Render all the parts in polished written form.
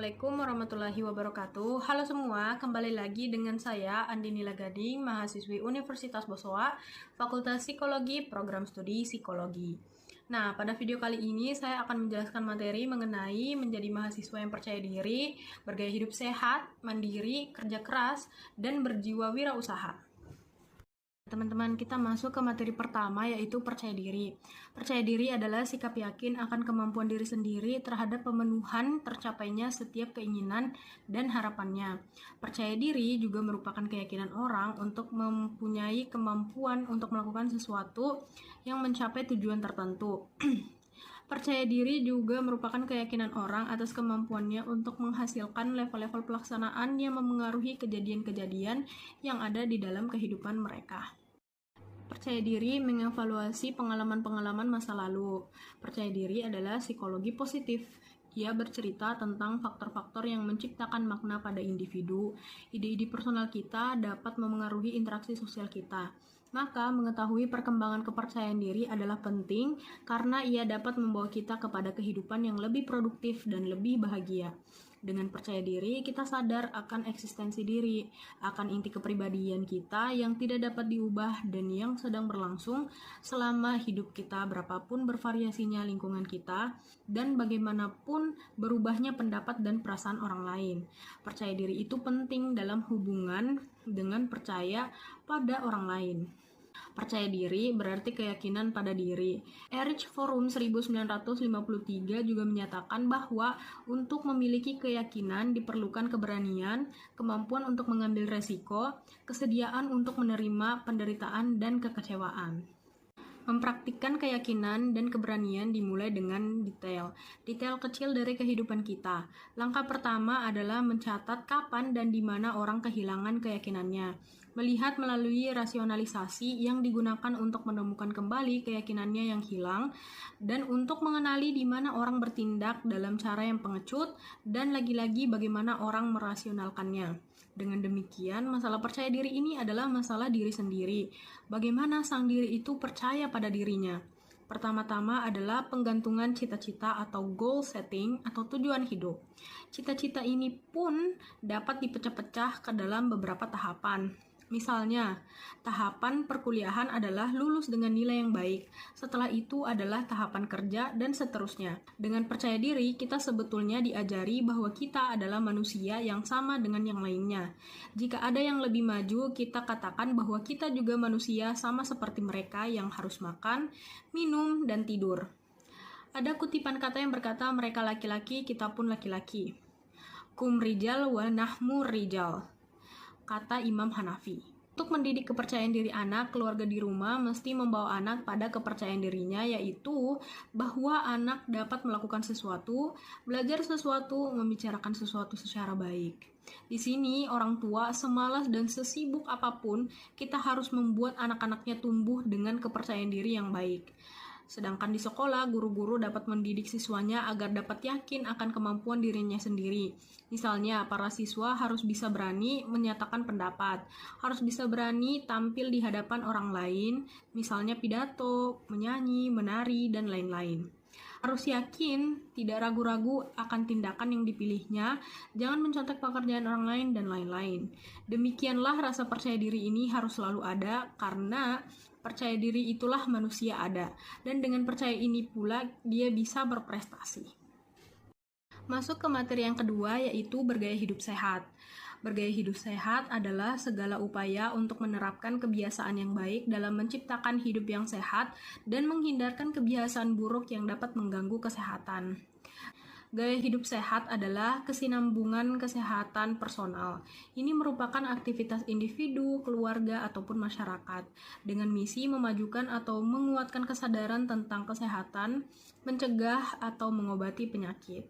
Assalamualaikum warahmatullahi wabarakatuh. Halo semua, kembali lagi dengan saya Andini Lagading, mahasiswi Universitas Bosowa, Fakultas Psikologi, Program Studi Psikologi. Nah, pada video kali ini saya akan menjelaskan materi mengenai menjadi mahasiswa yang percaya diri, bergaya hidup sehat, mandiri, kerja keras, dan berjiwa wirausaha. Teman-teman, kita masuk ke materi pertama, yaitu percaya diri. Percaya diri adalah sikap yakin akan kemampuan diri sendiri terhadap pemenuhan tercapainya setiap keinginan dan harapannya. Percaya diri juga merupakan keyakinan orang untuk mempunyai kemampuan untuk melakukan sesuatu yang mencapai tujuan tertentu. Percaya diri juga merupakan keyakinan orang atas kemampuannya untuk menghasilkan level-level pelaksanaan yang memengaruhi kejadian-kejadian yang ada di dalam kehidupan mereka. Percaya diri mengevaluasi pengalaman-pengalaman masa lalu. Percaya diri adalah psikologi positif. Ia bercerita tentang faktor-faktor yang menciptakan makna pada individu. Ide-ide personal kita dapat memengaruhi interaksi sosial kita. Maka, mengetahui perkembangan kepercayaan diri adalah penting karena ia dapat membawa kita kepada kehidupan yang lebih produktif dan lebih bahagia. Dengan percaya diri, kita sadar akan eksistensi diri, akan inti kepribadian kita yang tidak dapat diubah dan yang sedang berlangsung selama hidup kita, berapapun bervariasinya lingkungan kita, dan bagaimanapun berubahnya pendapat dan perasaan orang lain. Percaya diri itu penting dalam hubungan dengan percaya pada orang lain. Percaya diri berarti keyakinan pada diri. Erich Fromm 1953 juga menyatakan bahwa untuk memiliki keyakinan diperlukan keberanian, kemampuan untuk mengambil resiko, kesediaan untuk menerima penderitaan dan kekecewaan. Mempraktikkan keyakinan dan keberanian dimulai dengan detail kecil dari kehidupan kita. Langkah pertama adalah mencatat kapan dan di mana orang kehilangan keyakinannya. Melihat melalui rasionalisasi yang digunakan untuk menemukan kembali keyakinannya yang hilang, dan untuk mengenali di mana orang bertindak dalam cara yang pengecut, dan lagi-lagi bagaimana orang merasionalkannya. Dengan demikian, masalah percaya diri ini adalah masalah diri sendiri. Bagaimana sang diri itu percaya pada dirinya? Pertama-tama adalah penggantungan cita-cita atau goal setting atau tujuan hidup. Cita-cita ini pun dapat dipecah-pecah ke dalam beberapa tahapan. Misalnya, tahapan perkuliahan adalah lulus dengan nilai yang baik. Setelah itu adalah tahapan kerja dan seterusnya. Dengan percaya diri, kita sebetulnya diajari bahwa kita adalah manusia yang sama dengan yang lainnya. Jika ada yang lebih maju, kita katakan bahwa kita juga manusia sama seperti mereka yang harus makan, minum, dan tidur. Ada kutipan kata yang berkata, mereka laki-laki, kita pun laki-laki. Kum rijal wa nahmu rijal, kata Imam Hanafi. Untuk mendidik kepercayaan diri anak, keluarga di rumah mesti membawa anak pada kepercayaan dirinya, yaitu bahwa anak dapat melakukan sesuatu, belajar sesuatu, membicarakan sesuatu secara baik. Di sini, orang tua semalas dan sesibuk apapun, kita harus membuat anak-anaknya tumbuh dengan kepercayaan diri yang baik. Sedangkan di sekolah, guru-guru dapat mendidik siswanya agar dapat yakin akan kemampuan dirinya sendiri. Misalnya, para siswa harus bisa berani menyatakan pendapat, harus bisa berani tampil di hadapan orang lain, misalnya pidato, menyanyi, menari, dan lain-lain. Harus yakin, tidak ragu-ragu akan tindakan yang dipilihnya, jangan mencontek pekerjaan orang lain, dan lain-lain. Demikianlah rasa percaya diri ini harus selalu ada, karena percaya diri itulah manusia ada, dan dengan percaya ini pula dia bisa berprestasi. Masuk ke materi yang kedua, yaitu bergaya hidup sehat. Bergaya hidup sehat adalah segala upaya untuk menerapkan kebiasaan yang baik dalam menciptakan hidup yang sehat dan menghindarkan kebiasaan buruk yang dapat mengganggu kesehatan. Gaya hidup sehat adalah kesinambungan kesehatan personal. Ini merupakan aktivitas individu, keluarga, ataupun masyarakat dengan misi memajukan atau menguatkan kesadaran tentang kesehatan, mencegah atau mengobati penyakit.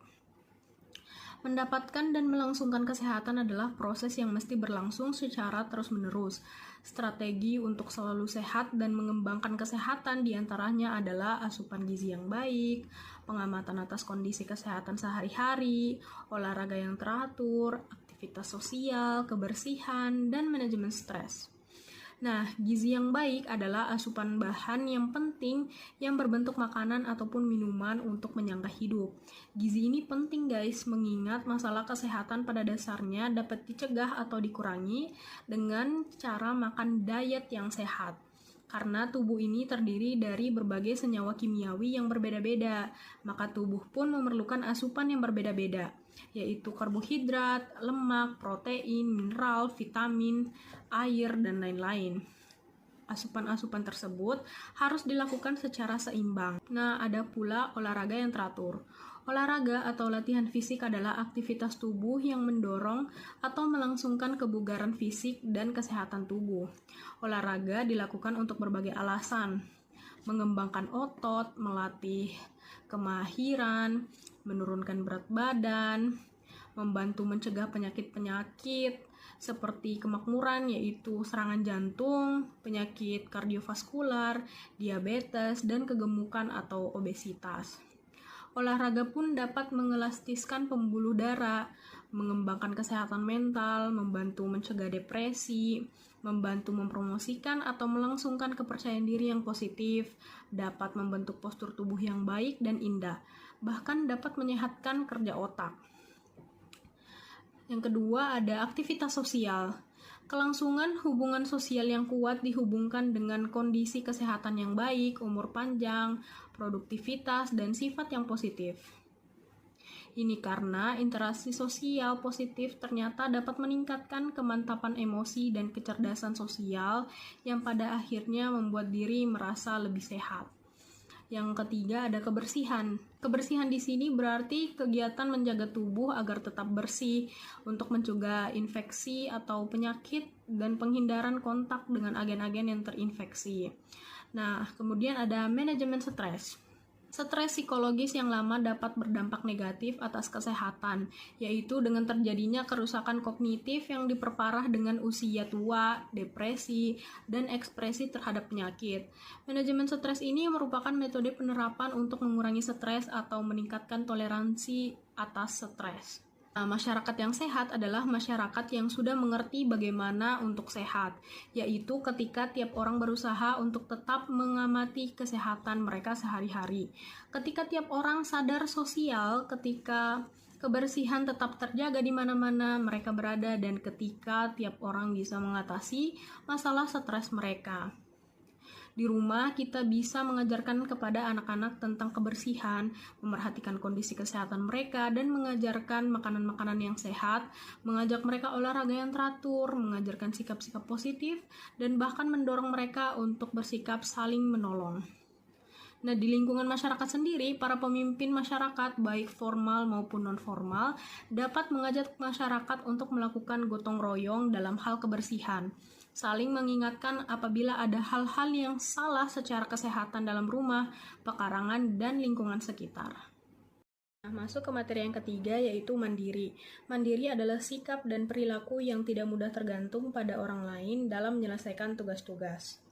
Mendapatkan dan melangsungkan kesehatan adalah proses yang mesti berlangsung secara terus-menerus. Strategi untuk selalu sehat dan mengembangkan kesehatan diantaranya adalah asupan gizi yang baik, pengamatan atas kondisi kesehatan sehari-hari, olahraga yang teratur, aktivitas sosial, kebersihan, dan manajemen stres. Nah, gizi yang baik adalah asupan bahan yang penting yang berbentuk makanan ataupun minuman untuk menyangga hidup. Gizi ini penting guys, mengingat masalah kesehatan pada dasarnya dapat dicegah atau dikurangi dengan cara makan diet yang sehat. Karena tubuh ini terdiri dari berbagai senyawa kimiawi yang berbeda-beda, maka tubuh pun memerlukan asupan yang berbeda-beda, yaitu karbohidrat, lemak, protein, mineral, vitamin, air, dan lain-lain. Asupan-asupan tersebut harus dilakukan secara seimbang. Nah, ada pula olahraga yang teratur. Olahraga atau latihan fisik adalah aktivitas tubuh yang mendorong atau melangsungkan kebugaran fisik dan kesehatan tubuh. Olahraga dilakukan untuk berbagai alasan, mengembangkan otot, melatih kemahiran, menurunkan berat badan, membantu mencegah penyakit-penyakit seperti kemakmuran, yaitu serangan jantung, penyakit kardiovaskular, diabetes, dan kegemukan atau obesitas. Olahraga pun dapat mengelastiskan pembuluh darah, mengembangkan kesehatan mental, membantu mencegah depresi, membantu mempromosikan atau melangsungkan kepercayaan diri yang positif, dapat membentuk postur tubuh yang baik dan indah, bahkan dapat menyehatkan kerja otak. Yang kedua ada aktivitas sosial. Kelangsungan hubungan sosial yang kuat dihubungkan dengan kondisi kesehatan yang baik, umur panjang, produktivitas, dan sifat yang positif. Ini karena interaksi sosial positif ternyata dapat meningkatkan kemantapan emosi dan kecerdasan sosial yang pada akhirnya membuat diri merasa lebih sehat. Yang ketiga ada kebersihan. Kebersihan di sini berarti kegiatan menjaga tubuh agar tetap bersih untuk mencegah infeksi atau penyakit dan penghindaran kontak dengan agen-agen yang terinfeksi. Nah, kemudian ada manajemen stres. Stres psikologis yang lama dapat berdampak negatif atas kesehatan, yaitu dengan terjadinya kerusakan kognitif yang diperparah dengan usia tua, depresi, dan ekspresi terhadap penyakit. Manajemen stres ini merupakan metode penerapan untuk mengurangi stres atau meningkatkan toleransi atas stres. Nah, masyarakat yang sehat adalah masyarakat yang sudah mengerti bagaimana untuk sehat, yaitu ketika tiap orang berusaha untuk tetap mengamati kesehatan mereka sehari-hari. Ketika tiap orang sadar sosial, ketika kebersihan tetap terjaga di mana-mana mereka berada, dan ketika tiap orang bisa mengatasi masalah stres mereka. Di rumah, kita bisa mengajarkan kepada anak-anak tentang kebersihan, memerhatikan kondisi kesehatan mereka, dan mengajarkan makanan-makanan yang sehat, mengajak mereka olahraga yang teratur, mengajarkan sikap-sikap positif, dan bahkan mendorong mereka untuk bersikap saling menolong. Nah, di lingkungan masyarakat sendiri, para pemimpin masyarakat, baik formal maupun non-formal, dapat mengajak masyarakat untuk melakukan gotong royong dalam hal kebersihan, saling mengingatkan apabila ada hal-hal yang salah secara kesehatan dalam rumah, pekarangan, dan lingkungan sekitar. Nah, masuk ke materi yang ketiga, yaitu mandiri. Mandiri adalah sikap dan perilaku yang tidak mudah tergantung pada orang lain dalam menyelesaikan tugas-tugas.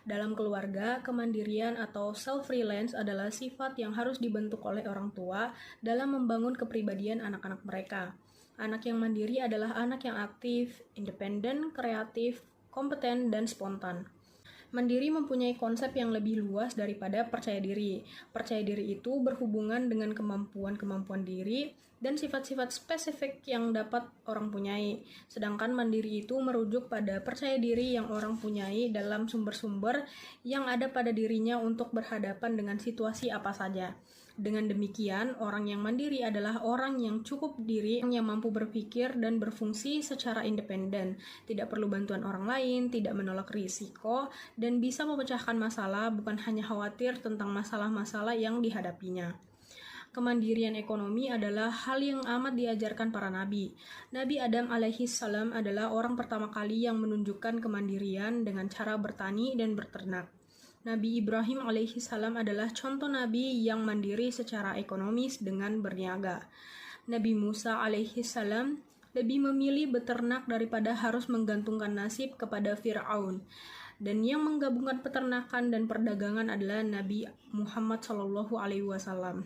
Dalam keluarga, kemandirian atau self-reliance adalah sifat yang harus dibentuk oleh orang tua dalam membangun kepribadian anak-anak mereka. Anak yang mandiri adalah anak yang aktif, independen, kreatif, kompeten, dan spontan. Mandiri mempunyai konsep yang lebih luas daripada percaya diri. Percaya diri itu berhubungan dengan kemampuan-kemampuan diri dan sifat-sifat spesifik yang dapat orang punyai. Sedangkan mandiri itu merujuk pada percaya diri yang orang punyai dalam sumber-sumber yang ada pada dirinya untuk berhadapan dengan situasi apa saja. Dengan demikian, orang yang mandiri adalah orang yang cukup diri, yang mampu berpikir dan berfungsi secara independen, tidak perlu bantuan orang lain, tidak menolak risiko, dan bisa memecahkan masalah, bukan hanya khawatir tentang masalah-masalah yang dihadapinya. Kemandirian ekonomi adalah hal yang amat diajarkan para nabi. Nabi Adam alaihi salam adalah orang pertama kali yang menunjukkan kemandirian dengan cara bertani dan berternak. Nabi Ibrahim alaihi salam adalah contoh nabi yang mandiri secara ekonomis dengan berniaga. Nabi Musa alaihi salam lebih memilih beternak daripada harus menggantungkan nasib kepada Fir'aun. Dan yang menggabungkan peternakan dan perdagangan adalah Nabi Muhammad SAW.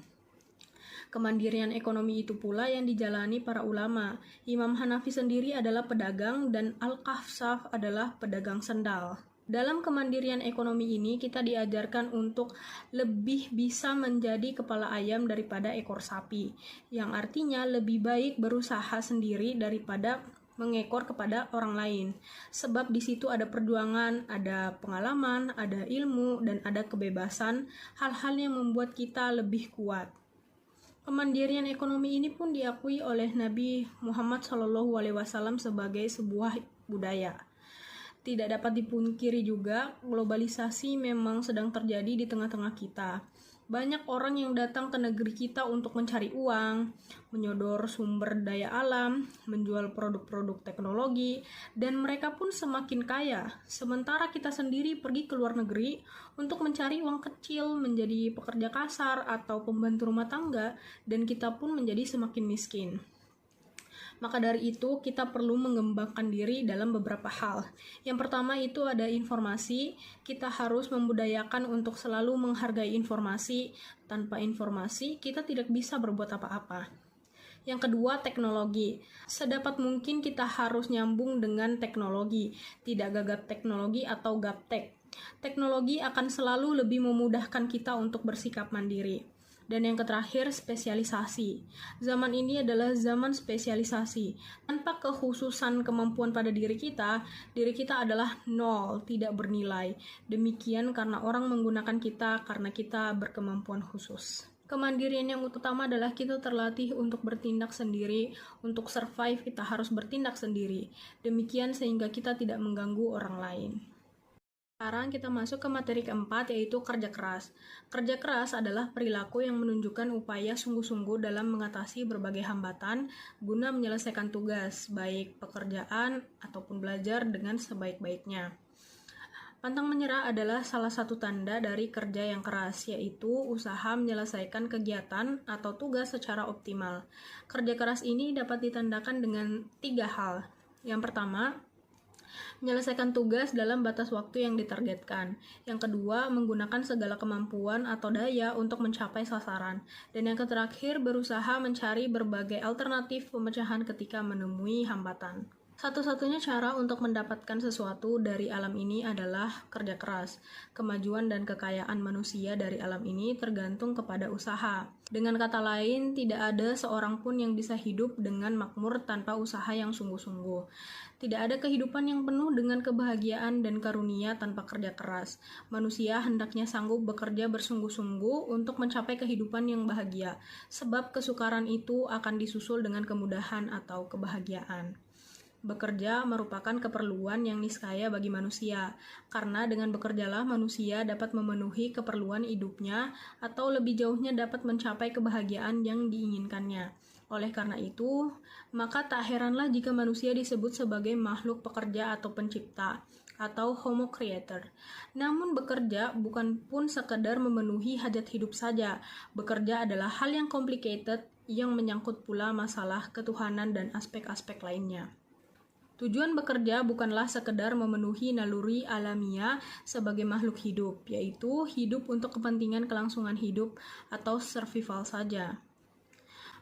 Kemandirian ekonomi itu pula yang dijalani para ulama. Imam Hanafi sendiri adalah pedagang dan Al-Kahsaf adalah pedagang sendal. Dalam kemandirian ekonomi ini, kita diajarkan untuk lebih bisa menjadi kepala ayam daripada ekor sapi, yang artinya lebih baik berusaha sendiri daripada mengekor kepada orang lain. Sebab di situ ada perjuangan, ada pengalaman, ada ilmu, dan ada kebebasan, hal-hal yang membuat kita lebih kuat. Kemandirian ekonomi ini pun diakui oleh Nabi Muhammad SAW sebagai sebuah budaya. Tidak dapat dipungkiri juga, globalisasi memang sedang terjadi di tengah-tengah kita. Banyak orang yang datang ke negeri kita untuk mencari uang, menyodor sumber daya alam, menjual produk-produk teknologi, dan mereka pun semakin kaya. Sementara kita sendiri pergi ke luar negeri untuk mencari uang kecil, menjadi pekerja kasar atau pembantu rumah tangga, dan kita pun menjadi semakin miskin. Maka dari itu, kita perlu mengembangkan diri dalam beberapa hal. Yang pertama itu ada informasi. Kita harus membudayakan untuk selalu menghargai informasi. Tanpa informasi, kita tidak bisa berbuat apa-apa. Yang kedua, teknologi. Sedapat mungkin kita harus nyambung dengan teknologi, tidak gagap teknologi atau gaptek. Teknologi akan selalu lebih memudahkan kita untuk bersikap mandiri. Dan yang terakhir, spesialisasi. Zaman ini adalah zaman spesialisasi. Tanpa kekhususan kemampuan pada diri kita adalah nol, tidak bernilai. Demikian karena orang menggunakan kita karena kita berkemampuan khusus. Kemandirian yang utama adalah kita terlatih untuk bertindak sendiri, untuk survive kita harus bertindak sendiri. Demikian sehingga kita tidak mengganggu orang lain. Sekarang kita masuk ke materi keempat, yaitu kerja keras. Kerja keras adalah perilaku yang menunjukkan upaya sungguh-sungguh dalam mengatasi berbagai hambatan guna menyelesaikan tugas, baik pekerjaan ataupun belajar dengan sebaik-baiknya. Pantang menyerah adalah salah satu tanda dari kerja yang keras, yaitu usaha menyelesaikan kegiatan atau tugas secara optimal. Kerja keras ini dapat ditandakan dengan 3 hal. Yang pertama, menyelesaikan tugas dalam batas waktu yang ditargetkan. Yang kedua, menggunakan segala kemampuan atau daya untuk mencapai sasaran. Dan yang terakhir, berusaha mencari berbagai alternatif pemecahan ketika menemui hambatan. Satu-satunya cara untuk mendapatkan sesuatu dari alam ini adalah kerja keras. Kemajuan dan kekayaan manusia dari alam ini tergantung kepada usaha. Dengan kata lain, tidak ada seorang pun yang bisa hidup dengan makmur tanpa usaha yang sungguh-sungguh. Tidak ada kehidupan yang penuh dengan kebahagiaan dan karunia tanpa kerja keras. Manusia hendaknya sanggup bekerja bersungguh-sungguh untuk mencapai kehidupan yang bahagia, sebab kesukaran itu akan disusul dengan kemudahan atau kebahagiaan. Bekerja merupakan keperluan yang niscaya bagi manusia, karena dengan bekerjalah manusia dapat memenuhi keperluan hidupnya atau lebih jauhnya dapat mencapai kebahagiaan yang diinginkannya. Oleh karena itu, maka tak heranlah jika manusia disebut sebagai makhluk pekerja atau pencipta, atau homo creator. Namun bekerja bukan pun sekedar memenuhi hajat hidup saja. Bekerja adalah hal yang complicated yang menyangkut pula masalah ketuhanan dan aspek-aspek lainnya. Tujuan bekerja bukanlah sekedar memenuhi naluri alamiah sebagai makhluk hidup, yaitu hidup untuk kepentingan kelangsungan hidup atau survival saja.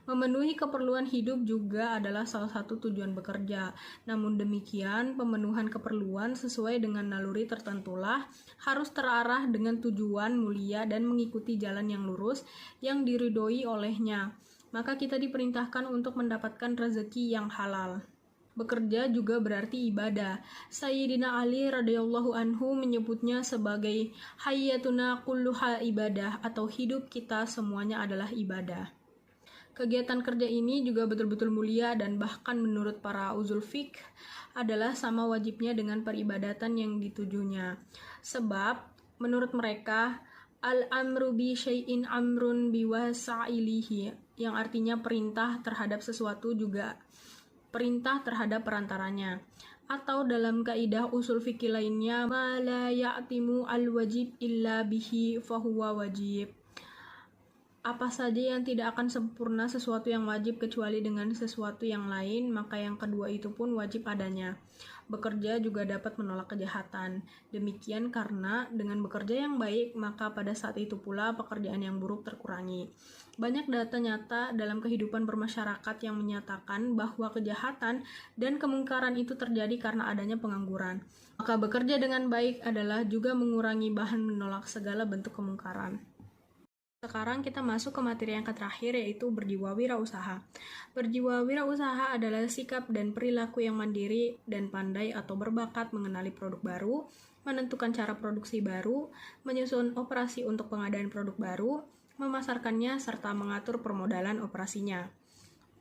Memenuhi keperluan hidup juga adalah salah satu tujuan bekerja. Namun demikian, pemenuhan keperluan sesuai dengan naluri tertentulah harus terarah dengan tujuan mulia dan mengikuti jalan yang lurus yang diridhoi olehnya. Maka kita diperintahkan untuk mendapatkan rezeki yang halal. Bekerja juga berarti ibadah. Sayyidina Ali radhiyallahu anhu menyebutnya sebagai hayyatuna kulluha ibadah, atau hidup kita semuanya adalah ibadah. Kegiatan kerja ini juga betul-betul mulia dan bahkan menurut para uzul fiqh adalah sama wajibnya dengan peribadatan yang ditujunya. Sebab menurut mereka al-amru bi syai'in amrun bi wasa'ilihi, yang artinya perintah terhadap sesuatu juga perintah terhadap perantaranya. Atau dalam kaidah usul fikih lainnya, ma la ya'timu al-wajib illa bihi fahuwa wajib. Apa saja yang tidak akan sempurna sesuatu yang wajib kecuali dengan sesuatu yang lain, maka yang kedua itu pun wajib adanya. Bekerja juga dapat menolak kejahatan. Demikian karena dengan bekerja yang baik, maka pada saat itu pula pekerjaan yang buruk terkurangi. Banyak data nyata dalam kehidupan bermasyarakat yang menyatakan bahwa kejahatan dan kemungkaran itu terjadi karena adanya pengangguran. Maka bekerja dengan baik adalah juga mengurangi bahan menolak segala bentuk kemungkaran. Sekarang kita masuk ke materi yang terakhir, yaitu berjiwa wirausaha. Berjiwa wirausaha adalah sikap dan perilaku yang mandiri dan pandai atau berbakat mengenali produk baru, menentukan cara produksi baru, menyusun operasi untuk pengadaan produk baru, memasarkannya, serta mengatur permodalan operasinya.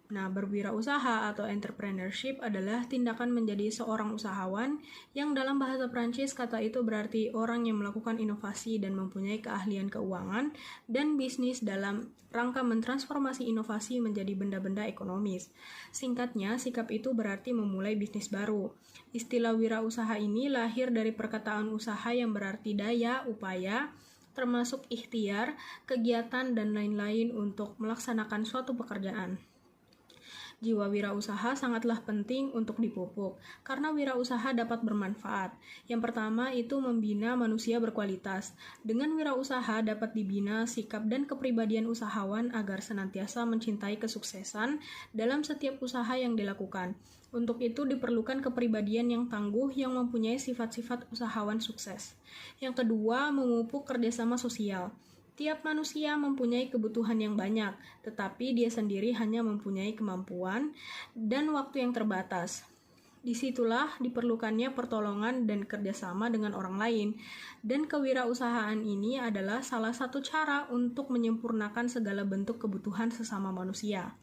Nah, berwirausaha atau entrepreneurship adalah tindakan menjadi seorang usahawan yang dalam bahasa Prancis kata itu berarti orang yang melakukan inovasi dan mempunyai keahlian keuangan dan bisnis dalam rangka mentransformasi inovasi menjadi benda-benda ekonomis. Singkatnya, sikap itu berarti memulai bisnis baru. Istilah wirausaha ini lahir dari perkataan usaha yang berarti daya, upaya, termasuk ikhtiar, kegiatan, dan lain-lain untuk melaksanakan suatu pekerjaan. Jiwa wirausaha sangatlah penting untuk dipupuk, karena wirausaha dapat bermanfaat. Yang pertama itu membina manusia berkualitas. Dengan wirausaha dapat dibina sikap dan kepribadian usahawan agar senantiasa mencintai kesuksesan dalam setiap usaha yang dilakukan. Untuk itu diperlukan kepribadian yang tangguh yang mempunyai sifat-sifat usahawan sukses. Yang kedua, memupuk kerjasama sosial. Tiap manusia mempunyai kebutuhan yang banyak, tetapi dia sendiri hanya mempunyai kemampuan dan waktu yang terbatas. Disitulah diperlukannya pertolongan dan kerjasama dengan orang lain, dan kewirausahaan ini adalah salah satu cara untuk menyempurnakan segala bentuk kebutuhan sesama manusia.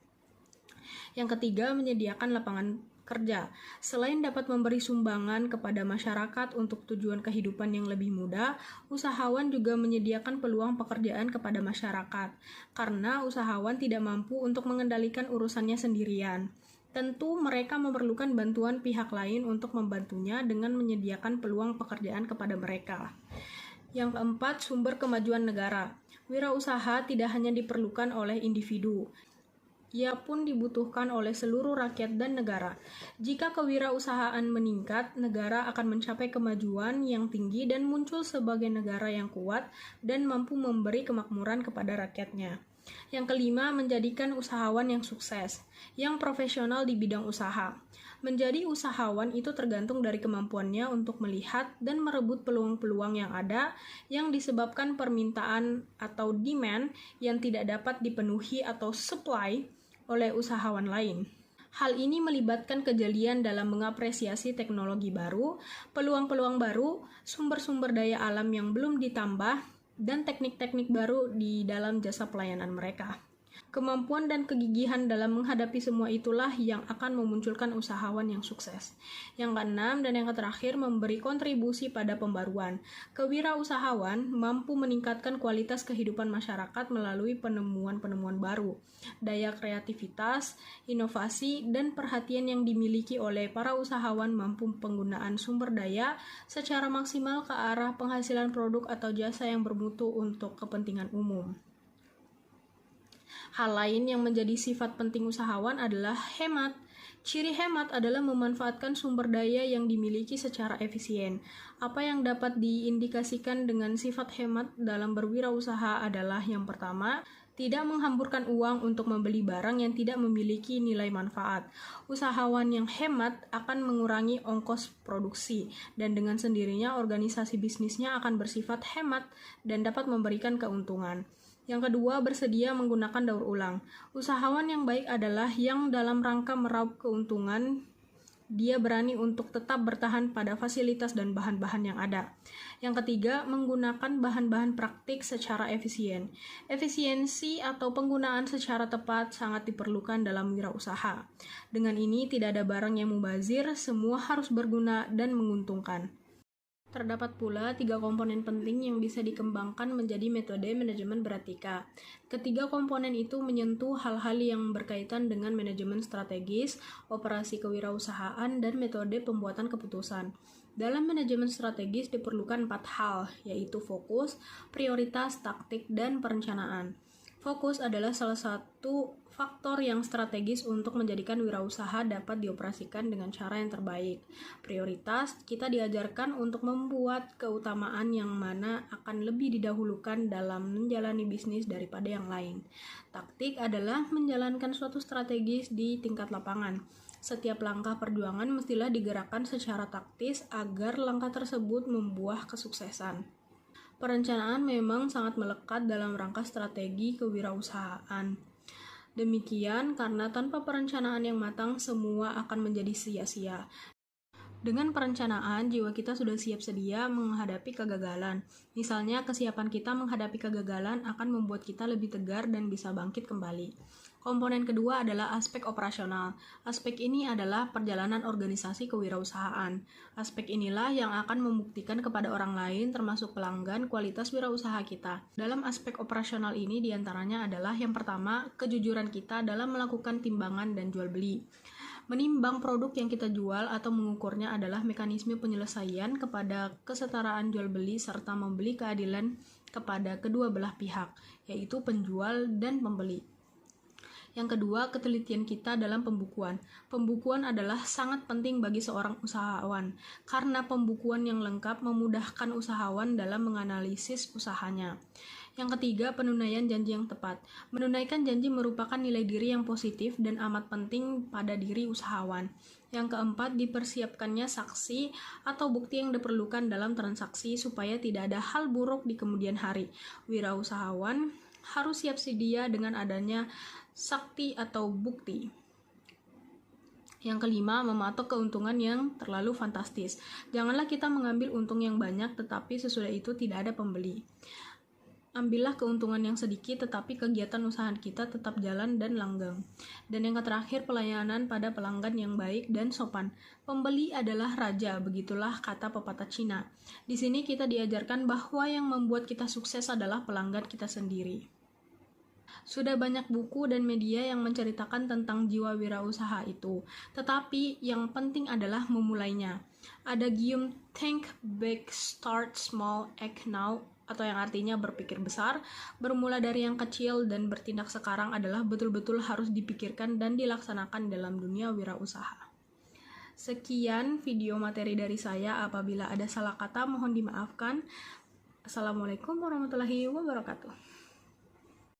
Yang ketiga, menyediakan lapangan kerja. Selain dapat memberi sumbangan kepada masyarakat untuk tujuan kehidupan yang lebih mudah, usahawan juga menyediakan peluang pekerjaan kepada masyarakat, karena usahawan tidak mampu untuk mengendalikan urusannya sendirian. Tentu mereka memerlukan bantuan pihak lain untuk membantunya dengan menyediakan peluang pekerjaan kepada mereka. Yang keempat, sumber kemajuan negara. Wirausaha tidak hanya diperlukan oleh individu, ia pun dibutuhkan oleh seluruh rakyat dan negara. Jika kewirausahaan meningkat, negara akan mencapai kemajuan yang tinggi dan muncul sebagai negara yang kuat dan mampu memberi kemakmuran kepada rakyatnya. Yang kelima, menjadikan usahawan yang sukses, yang profesional di bidang usaha. Menjadi usahawan itu tergantung dari kemampuannya untuk melihat dan merebut peluang-peluang yang ada yang disebabkan permintaan atau demand yang tidak dapat dipenuhi atau supply oleh usahawan lain. Hal ini melibatkan kejelian dalam mengapresiasi teknologi baru, peluang-peluang baru, sumber-sumber daya alam yang belum ditambah, dan teknik-teknik baru di dalam jasa pelayanan mereka. Kemampuan dan kegigihan dalam menghadapi semua itulah yang akan memunculkan usahawan yang sukses. Yang keenam dan yang terakhir, memberi kontribusi pada pembaruan. Kewirausahawan mampu meningkatkan kualitas kehidupan masyarakat melalui penemuan-penemuan baru, daya kreativitas, inovasi, dan perhatian yang dimiliki oleh para usahawan mampu penggunaan sumber daya secara maksimal ke arah penghasilan produk atau jasa yang bermutu untuk kepentingan umum. Hal lain yang menjadi sifat penting usahawan adalah hemat. Ciri hemat adalah memanfaatkan sumber daya yang dimiliki secara efisien. Apa yang dapat diindikasikan dengan sifat hemat dalam berwirausaha adalah yang pertama, tidak menghamburkan uang untuk membeli barang yang tidak memiliki nilai manfaat. Usahawan yang hemat akan mengurangi ongkos produksi, dan dengan sendirinya organisasi bisnisnya akan bersifat hemat dan dapat memberikan keuntungan. Yang kedua, bersedia menggunakan daur ulang. Usahawan yang baik adalah yang dalam rangka meraup keuntungan, dia berani untuk tetap bertahan pada fasilitas dan bahan-bahan yang ada. Yang ketiga, menggunakan bahan-bahan praktik secara efisien. Efisiensi atau penggunaan secara tepat sangat diperlukan dalam wirausaha. Dengan ini, tidak ada barang yang mubazir, semua harus berguna dan menguntungkan. Terdapat pula 3 komponen penting yang bisa dikembangkan menjadi metode manajemen beretika. Ketiga komponen itu menyentuh hal-hal yang berkaitan dengan manajemen strategis, operasi kewirausahaan, dan metode pembuatan keputusan. Dalam manajemen strategis diperlukan 4 hal, yaitu fokus, prioritas, taktik, dan perencanaan. Fokus adalah salah satu faktor yang strategis untuk menjadikan wirausaha dapat dioperasikan dengan cara yang terbaik. Prioritas, kita diajarkan untuk membuat keutamaan yang mana akan lebih didahulukan dalam menjalani bisnis daripada yang lain. Taktik adalah menjalankan suatu strategis di tingkat lapangan. Setiap langkah perjuangan mestilah digerakkan secara taktis agar langkah tersebut membuah kesuksesan. Perencanaan memang sangat melekat dalam rangka strategi kewirausahaan. Demikian karena tanpa perencanaan yang matang, semua akan menjadi sia-sia. Dengan perencanaan, jiwa kita sudah siap sedia menghadapi kegagalan. Misalnya, kesiapan kita menghadapi kegagalan akan membuat kita lebih tegar dan bisa bangkit kembali. Komponen kedua adalah aspek operasional. Aspek ini adalah perjalanan organisasi kewirausahaan. Aspek inilah yang akan membuktikan kepada orang lain, termasuk pelanggan, kualitas wirausaha kita. Dalam aspek operasional ini diantaranya adalah yang pertama, kejujuran kita dalam melakukan timbangan dan jual beli. Menimbang produk yang kita jual atau mengukurnya adalah mekanisme penyelesaian kepada kesetaraan jual beli serta membeli keadilan kepada kedua belah pihak, yaitu penjual dan pembeli. Yang kedua, ketelitian kita dalam pembukuan. Pembukuan adalah sangat penting bagi seorang usahawan, karena pembukuan yang lengkap memudahkan usahawan dalam menganalisis usahanya. Yang ketiga, penunaian janji yang tepat. Menunaikan janji merupakan nilai diri yang positif dan amat penting pada diri usahawan. Yang keempat, dipersiapkannya saksi atau bukti yang diperlukan dalam transaksi supaya tidak ada hal buruk di kemudian hari. Wirausahawan harus siap sedia dengan adanya sakti atau bukti. Yang kelima, mematok keuntungan yang terlalu fantastis. Janganlah kita mengambil untung yang banyak, tetapi sesudah itu tidak ada pembeli. Ambillah keuntungan yang sedikit, tetapi kegiatan usaha kita tetap jalan dan langgeng. Dan yang terakhir, pelayanan pada pelanggan yang baik dan sopan. Pembeli adalah raja, begitulah kata pepatah Cina. Di sini kita diajarkan bahwa yang membuat kita sukses adalah pelanggan kita sendiri. Sudah banyak buku dan media yang menceritakan tentang jiwa wirausaha itu, tetapi yang penting adalah memulainya. Ada Guillaume Think Big, Start Small, Act Now, atau yang artinya berpikir besar, bermula dari yang kecil, dan bertindak sekarang adalah betul-betul harus dipikirkan dan dilaksanakan dalam dunia wirausaha. Sekian video materi dari saya, apabila ada salah kata mohon dimaafkan. Assalamualaikum warahmatullahi wabarakatuh.